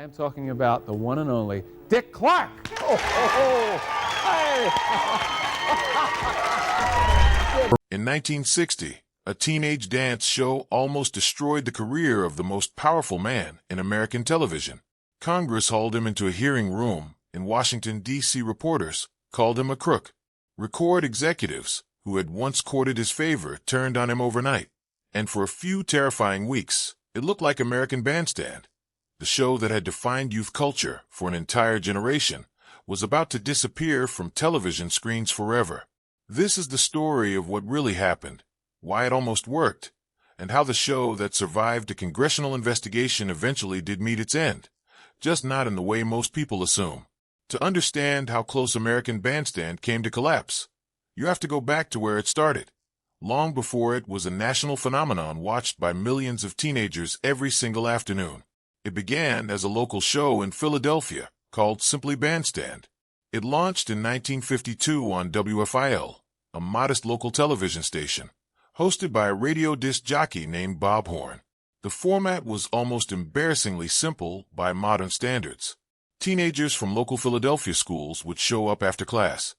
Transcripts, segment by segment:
I'm talking about the one and only Dick Clark. In 1960, a teenage dance show almost destroyed the career of the most powerful man in American television. Congress hauled him into a hearing room in Washington, D.C. Reporters called him a crook. Record executives who had once courted his favor turned on him overnight. And for a few terrifying weeks, it looked like American Bandstand. The show that had defined youth culture for an entire generation was about to disappear from television screens forever. This is the story of what really happened, why it almost worked, and how the show that survived a congressional investigation eventually did meet its end, just not in the way most people assume. To understand how close American Bandstand came to collapse, you have to go back to where it started, long before it was a national phenomenon watched by millions of teenagers every single afternoon. It began as a local show in Philadelphia called simply Bandstand. It launched in 1952 on WFIL, a modest local television station, hosted by a radio disc jockey named Bob Horn. The format was almost embarrassingly simple by modern standards. Teenagers from local Philadelphia schools would show up after class,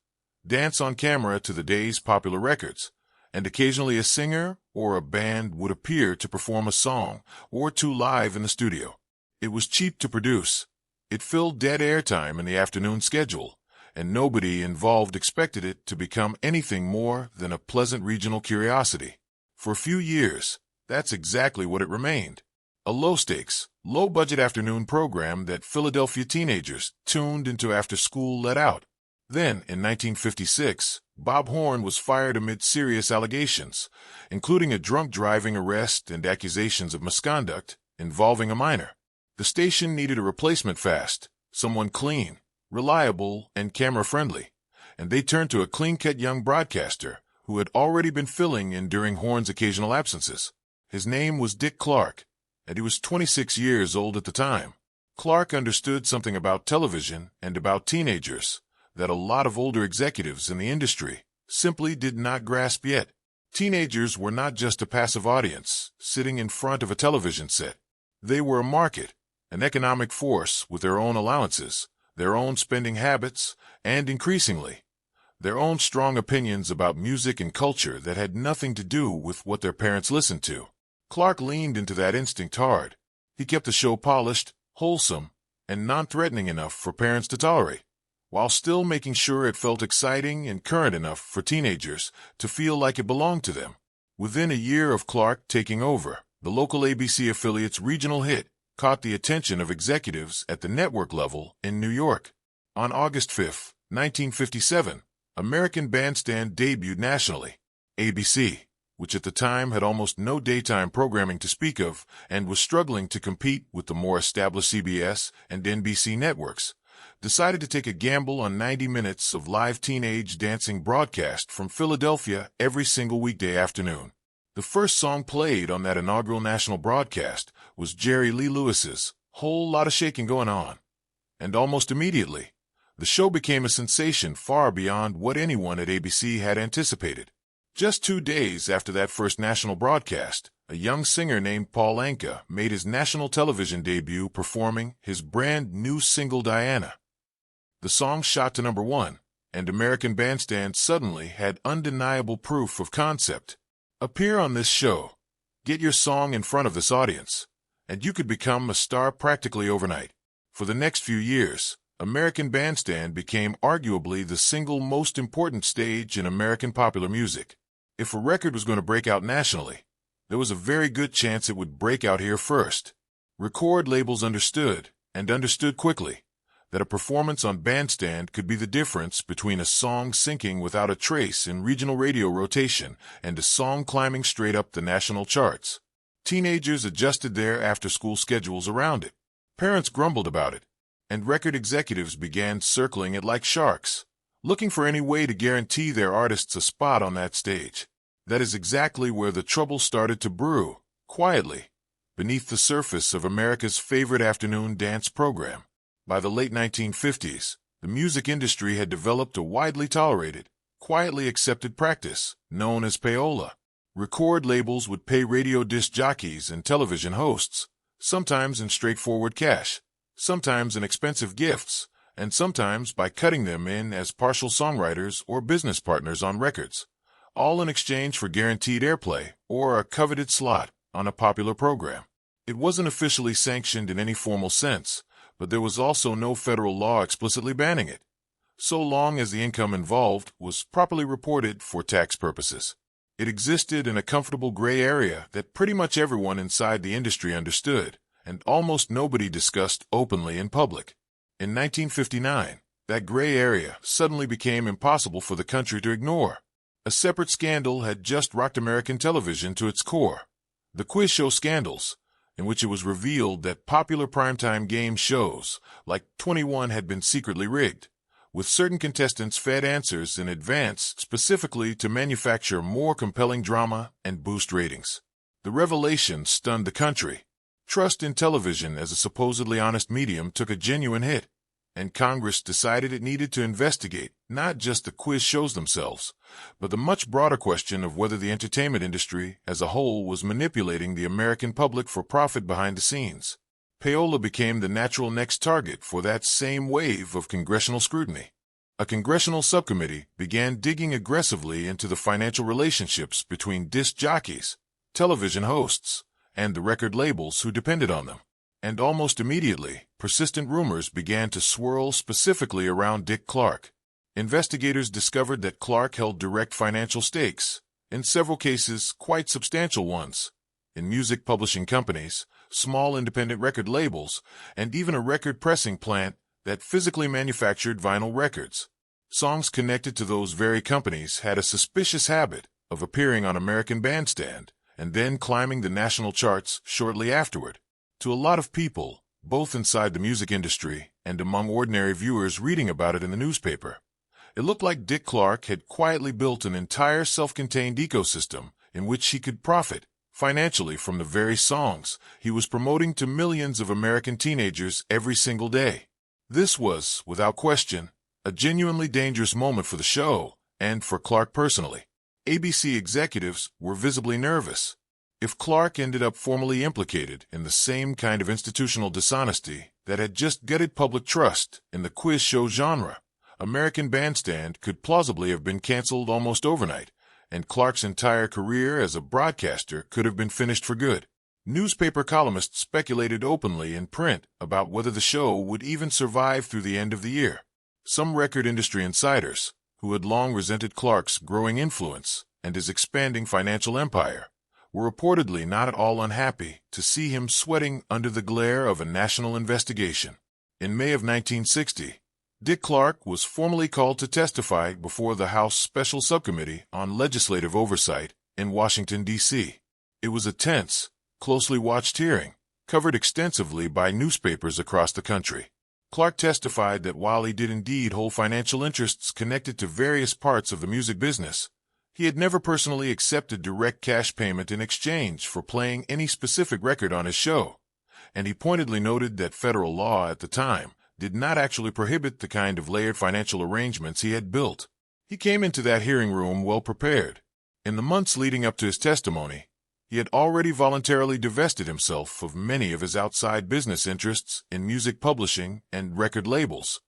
dance on camera to the day's popular records, and occasionally a singer or a band would appear to perform a song or two live in the studio. It was cheap to produce. It filled dead airtime in the afternoon schedule, and nobody involved expected it to become anything more than a pleasant regional curiosity. For a few years, that's exactly what it remained. A low-stakes, low-budget afternoon program that Philadelphia teenagers tuned into after school let out. Then, in 1956, Bob Horn was fired amid serious allegations, including a drunk driving arrest and accusations of misconduct involving a minor. The station needed a replacement fast, someone clean, reliable, and camera-friendly, and they turned to a clean-cut young broadcaster who had already been filling in during Horn's occasional absences. His name was Dick Clark, and he was 26 years old at the time. Clark understood something about television and about teenagers that a lot of older executives in the industry simply did not grasp yet. Teenagers were not just a passive audience sitting in front of a television set. They were a market, an economic force with their own allowances, their own spending habits, and increasingly, their own strong opinions about music and culture that had nothing to do with what their parents listened to. Clark leaned into that instinct hard. He kept the show polished, wholesome, and non-threatening enough for parents to tolerate, while still making sure it felt exciting and current enough for teenagers to feel like it belonged to them. Within a year of Clark taking over, the local ABC affiliate's regional hit caught the attention of executives at the network level in New York. On August 5, 1957, American Bandstand debuted nationally. ABC, which at the time had almost no daytime programming to speak of and was struggling to compete with the more established CBS and NBC networks, decided to take a gamble on 90 minutes of live teenage dancing broadcast from Philadelphia every single weekday afternoon. The first song played on that inaugural national broadcast was Jerry Lee Lewis's "Whole Lotta Shaking Going On," and almost immediately, the show became a sensation far beyond what anyone at ABC had anticipated. Just 2 days after that first national broadcast, a young singer named Paul Anka made his national television debut performing his brand new single Diana. The song shot to #1, and American Bandstand suddenly had undeniable proof of concept. Appear on this show, get your song in front of this audience, and you could become a star practically overnight. For the next few years, American Bandstand became arguably the single most important stage in American popular music. If a record was going to break out nationally, there was a very good chance it would break out here first. Record labels understood, and understood quickly, that a performance on Bandstand could be the difference between a song sinking without a trace in regional radio rotation and a song climbing straight up the national charts. Teenagers adjusted their after-school schedules around it. Parents grumbled about it, and record executives began circling it like sharks, looking for any way to guarantee their artists a spot on that stage. That is exactly where the trouble started to brew, quietly, beneath the surface of America's favorite afternoon dance program. By the late 1950s, the music industry had developed a widely tolerated, quietly accepted practice known as payola. Record labels would pay radio disc jockeys and television hosts, sometimes in straightforward cash, sometimes in expensive gifts, and sometimes by cutting them in as partial songwriters or business partners on records, all in exchange for guaranteed airplay or a coveted slot on a popular program. It wasn't officially sanctioned in any formal sense, but there was also no federal law explicitly banning it, so long as the income involved was properly reported for tax purposes. It existed in a comfortable gray area that pretty much everyone inside the industry understood, and almost nobody discussed openly in public. In 1959, that gray area suddenly became impossible for the country to ignore. A separate scandal had just rocked American television to its core: the quiz show scandals, in which it was revealed that popular primetime game shows like 21 had been secretly rigged, with certain contestants fed answers in advance specifically to manufacture more compelling drama and boost ratings. The revelation stunned the country. Trust in television as a supposedly honest medium took a genuine hit, and Congress decided it needed to investigate not just the quiz shows themselves, but the much broader question of whether the entertainment industry as a whole was manipulating the American public for profit behind the scenes. Payola became the natural next target for that same wave of congressional scrutiny. A congressional subcommittee began digging aggressively into the financial relationships between disc jockeys, television hosts, and the record labels who depended on them. And almost immediately, persistent rumors began to swirl specifically around Dick Clark. Investigators discovered that Clark held direct financial stakes, in several cases quite substantial ones, in music publishing companies, small independent record labels, and even a record pressing plant that physically manufactured vinyl records. Songs connected to those very companies had a suspicious habit of appearing on American Bandstand and then climbing the national charts shortly afterward. To a lot of people, both inside the music industry and among ordinary viewers reading about it in the newspaper, it looked like Dick Clark had quietly built an entire self-contained ecosystem in which he could profit financially from the very songs he was promoting to millions of American teenagers every single day. This was, without question, a genuinely dangerous moment for the show and for Clark personally. ABC executives were visibly nervous. If Clark ended up formally implicated in the same kind of institutional dishonesty that had just gutted public trust in the quiz show genre, American Bandstand could plausibly have been canceled almost overnight, and Clark's entire career as a broadcaster could have been finished for good. Newspaper columnists speculated openly in print about whether the show would even survive through the end of the year. Some record industry insiders, who had long resented Clark's growing influence and his expanding financial empire, were reportedly not at all unhappy to see him sweating under the glare of a national investigation. In May of 1960, Dick Clark was formally called to testify before the House Special Subcommittee on Legislative Oversight in Washington, D.C. It was a tense, closely watched hearing, covered extensively by newspapers across the country. Clark testified that while he did indeed hold financial interests connected to various parts of the music business, he had never personally accepted direct cash payment in exchange for playing any specific record on his show, and he pointedly noted that federal law at the time did not actually prohibit the kind of layered financial arrangements he had built. He came into that hearing room well prepared. In the months leading up to his testimony, he had already voluntarily divested himself of many of his outside business interests in music publishing and record labels,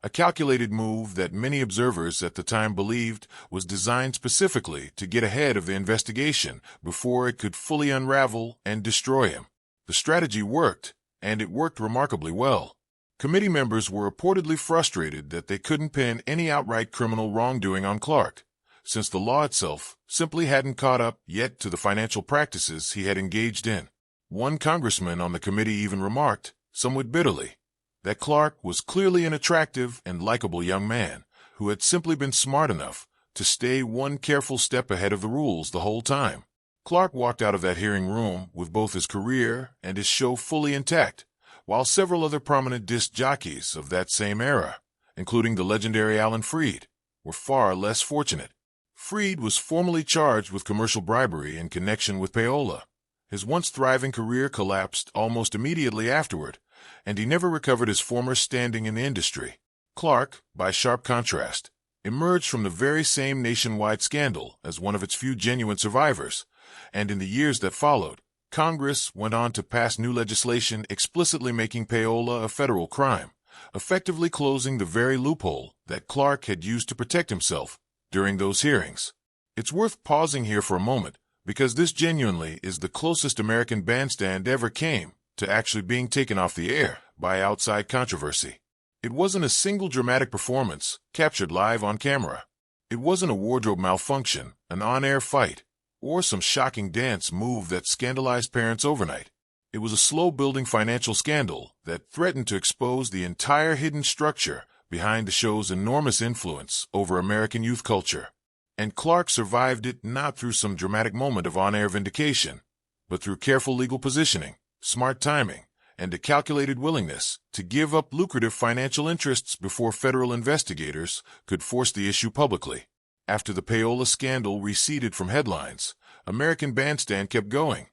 a calculated move that many observers at the time believed was designed specifically to get ahead of the investigation before it could fully unravel and destroy him. The strategy worked, and it worked remarkably well. Committee members were reportedly frustrated that they couldn't pin any outright criminal wrongdoing on Clark, since the law itself simply hadn't caught up yet to the financial practices he had engaged in. One congressman on the committee even remarked, somewhat bitterly, that Clark was clearly an attractive and likable young man who had simply been smart enough to stay one careful step ahead of the rules the whole time. Clark walked out of that hearing room with both his career and his show fully intact, while several other prominent disc jockeys of that same era, including the legendary Alan Freed, were far less fortunate. Freed was formally charged with commercial bribery in connection with payola. His once thriving career collapsed almost immediately afterward, and he never recovered his former standing in the industry. Clark, by sharp contrast, emerged from the very same nationwide scandal as one of its few genuine survivors, and in the years that followed, Congress went on to pass new legislation explicitly making payola a federal crime, effectively closing the very loophole that Clark had used to protect himself during those hearings. It's worth pausing here for a moment, because this genuinely is the closest American Bandstand ever came to actually being taken off the air by outside controversy. It wasn't a single dramatic performance captured live on camera. It wasn't a wardrobe malfunction, an on-air fight, or some shocking dance move that scandalized parents overnight. It was a slow-building financial scandal that threatened to expose the entire hidden structure behind the show's enormous influence over American youth culture. And Clark survived it not through some dramatic moment of on-air vindication, but through careful legal positioning, smart timing, and a calculated willingness to give up lucrative financial interests before federal investigators could force the issue publicly. After the payola scandal receded from headlines, American Bandstand kept going,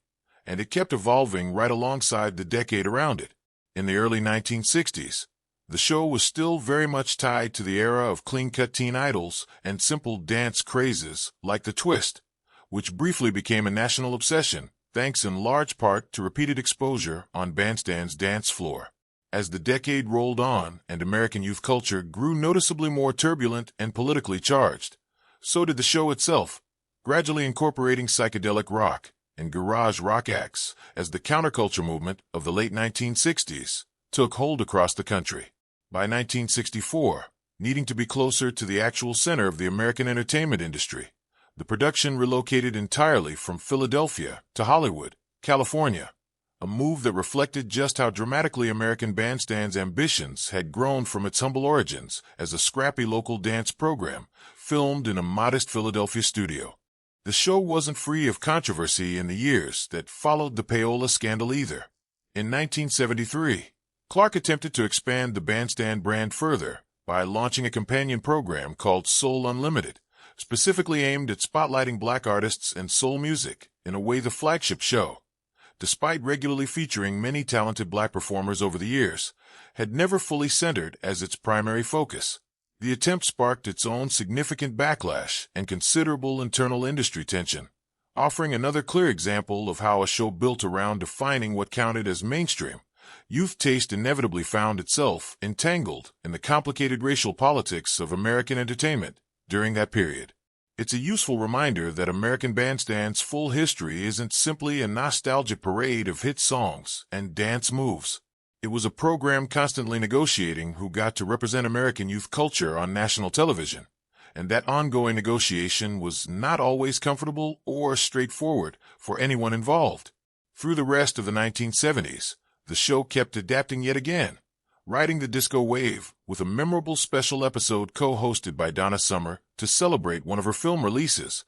and it kept evolving right alongside the decade around it. In the early 1960s, the show was still very much tied to the era of clean-cut teen idols and simple dance crazes like the twist, which briefly became a national obsession thanks in large part to repeated exposure on Bandstand's dance floor. As the decade rolled on and American youth culture grew noticeably more turbulent and politically charged, so did the show itself, gradually incorporating psychedelic rock and garage rock acts as the counterculture movement of the late 1960s took hold across the country. By 1964, needing to be closer to the actual center of the American entertainment industry, the production relocated entirely from Philadelphia to Hollywood, California, a move that reflected just how dramatically American Bandstand's ambitions had grown from its humble origins as a scrappy local dance program filmed in a modest Philadelphia studio. The show wasn't free of controversy in the years that followed the payola scandal either. In 1973, Clark attempted to expand the Bandstand brand further by launching a companion program called Soul Unlimited, specifically aimed at spotlighting black artists and soul music in a way the flagship show, despite regularly featuring many talented black performers over the years, had never fully centered as its primary focus. The attempt sparked its own significant backlash and considerable internal industry tension, offering another clear example of how a show built around defining what counted as mainstream youth taste inevitably found itself entangled in the complicated racial politics of American entertainment during that period. It's a useful reminder that American Bandstand's full history isn't simply a nostalgic parade of hit songs and dance moves. It was a program constantly negotiating who got to represent American youth culture on national television, and that ongoing negotiation was not always comfortable or straightforward for anyone involved. Through the rest of the 1970s, the show kept adapting yet again, riding the disco wave with a memorable special episode co-hosted by Donna Summer to celebrate one of her film releases,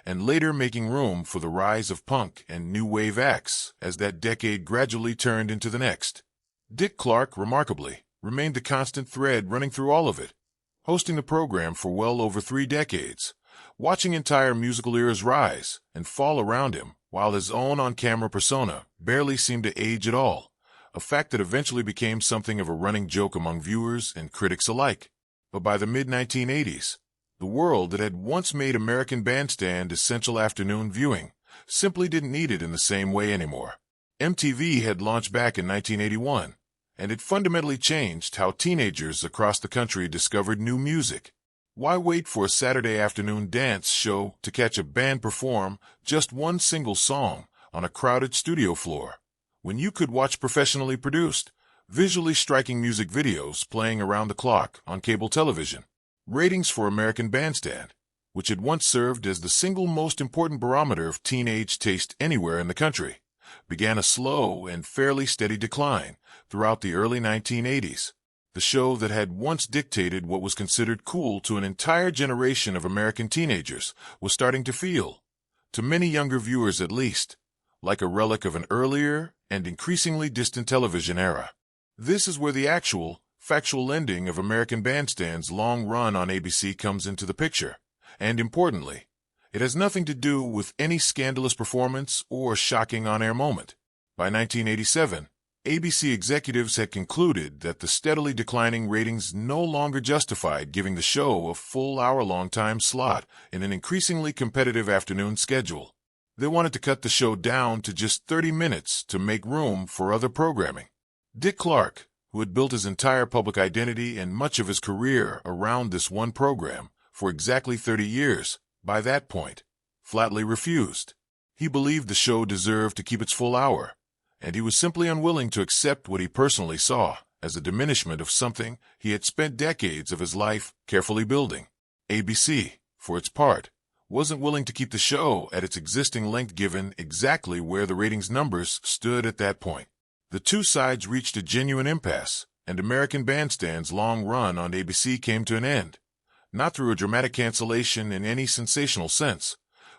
and later making room for the rise of punk and new wave acts as that decade gradually turned into the next. Dick Clark, remarkably, remained the constant thread running through all of it, hosting the program for well over 3 decades, watching entire musical eras rise and fall around him while his own on-camera persona barely seemed to age at all, a fact that eventually became something of a running joke among viewers and critics alike. But by the mid-1980s, the world that had once made American Bandstand essential afternoon viewing simply didn't need it in the same way anymore. MTV had launched back in 1981, and it fundamentally changed how teenagers across the country discovered new music. Why wait for a Saturday afternoon dance show to catch a band perform just one single song on a crowded studio floor, when you could watch professionally produced, visually striking music videos playing around the clock on cable television? Ratings for American Bandstand, which had once served as the single most important barometer of teenage taste anywhere in the country, began a slow and fairly steady decline throughout the early 1980s. The show that had once dictated what was considered cool to an entire generation of American teenagers was starting to feel, to many younger viewers at least, like a relic of an earlier and increasingly distant television era. This is where the actual, factual ending of American Bandstand's long run on ABC comes into the picture, and importantly, it has nothing to do with any scandalous performance or shocking on-air moment. By 1987, ABC executives had concluded that the steadily declining ratings no longer justified giving the show a full hour-long time slot in an increasingly competitive afternoon schedule. They wanted to cut the show down to just 30 minutes to make room for other programming. Dick Clark, who had built his entire public identity and much of his career around this one program for exactly 30 years, by that point, flatly refused. He believed the show deserved to keep its full hour, and he was simply unwilling to accept what he personally saw as a diminishment of something he had spent decades of his life carefully building. ABC, for its part, wasn't willing to keep the show at its existing length given exactly where the ratings numbers stood at that point. The two sides reached a genuine impasse, and American Bandstand's long run on ABC came to an end, not through a dramatic cancellation in any sensational sense,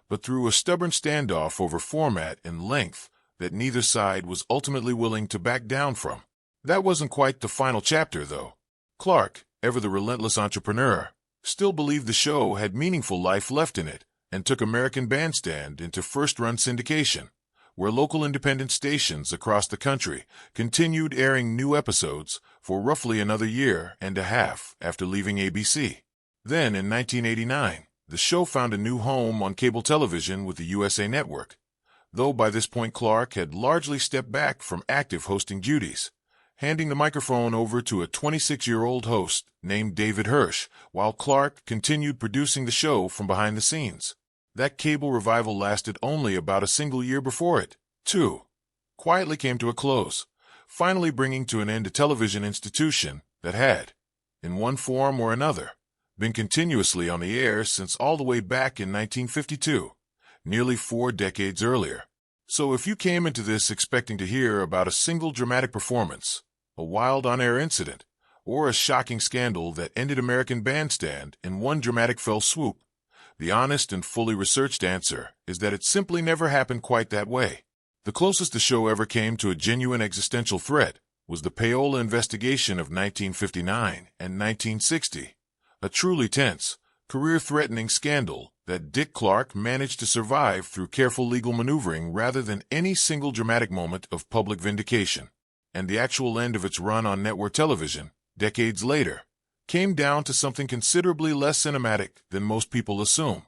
but through a stubborn standoff over format and length that neither side was ultimately willing to back down from. That wasn't quite the final chapter, though. Clark, ever the relentless entrepreneur, still believed the show had meaningful life left in it and took American Bandstand into first-run syndication, where local independent stations across the country continued airing new episodes for roughly another year and a half after leaving ABC. Then, in 1989, the show found a new home on cable television with the USA Network, though by this point Clark had largely stepped back from active hosting duties, handing the microphone over to a 26-year-old host named David Hirsch, while Clark continued producing the show from behind the scenes. That cable revival lasted only about a single year before it, too, quietly came to a close, finally bringing to an end a television institution that had, in one form or another, been continuously on the air since all the way back in 1952, nearly 4 decades earlier. So if you came into this expecting to hear about a single dramatic performance, a wild on-air incident, or a shocking scandal that ended American Bandstand in one dramatic fell swoop, the honest and fully researched answer is that it simply never happened quite that way. The closest the show ever came to a genuine existential threat was the payola investigation of 1959 and 1960, a truly tense, career-threatening scandal that Dick Clark managed to survive through careful legal maneuvering rather than any single dramatic moment of public vindication. And the actual end of its run on network television, decades later, came down to something considerably less cinematic than most people assume: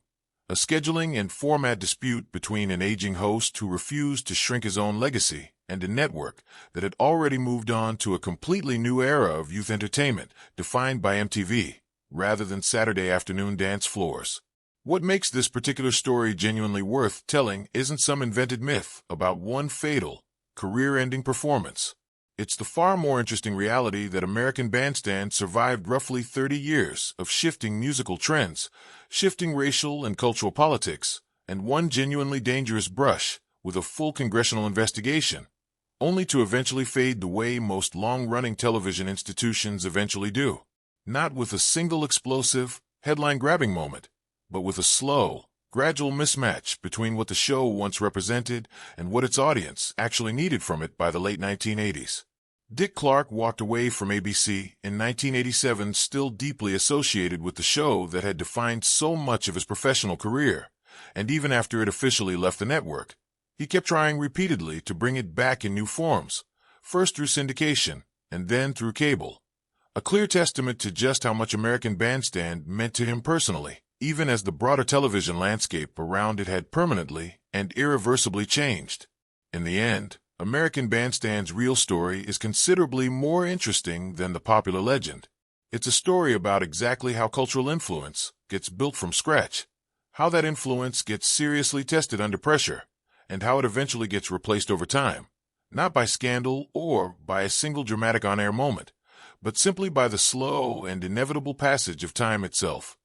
a scheduling and format dispute between an aging host who refused to shrink his own legacy and a network that had already moved on to a completely new era of youth entertainment defined by MTV, rather than Saturday afternoon dance floors. What makes this particular story genuinely worth telling isn't some invented myth about one fatal, career-ending performance. It's the far more interesting reality that American Bandstand survived roughly 30 years of shifting musical trends, shifting racial and cultural politics, and one genuinely dangerous brush with a full congressional investigation, only to eventually fade the way most long-running television institutions eventually do. Not with a single explosive, headline-grabbing moment, but with a slow, gradual mismatch between what the show once represented and what its audience actually needed from it by the late 1980s. Dick Clark walked away from ABC in 1987 still deeply associated with the show that had defined so much of his professional career, and even after it officially left the network, he kept trying repeatedly to bring it back in new forms, first through syndication and then through cable. A clear testament to just how much American Bandstand meant to him personally, even as the broader television landscape around it had permanently and irreversibly changed. In the end, American Bandstand's real story is considerably more interesting than the popular legend. It's a story about exactly how cultural influence gets built from scratch, how that influence gets seriously tested under pressure, and how it eventually gets replaced over time, not by scandal or by a single dramatic on-air moment, but simply by the slow and inevitable passage of time itself.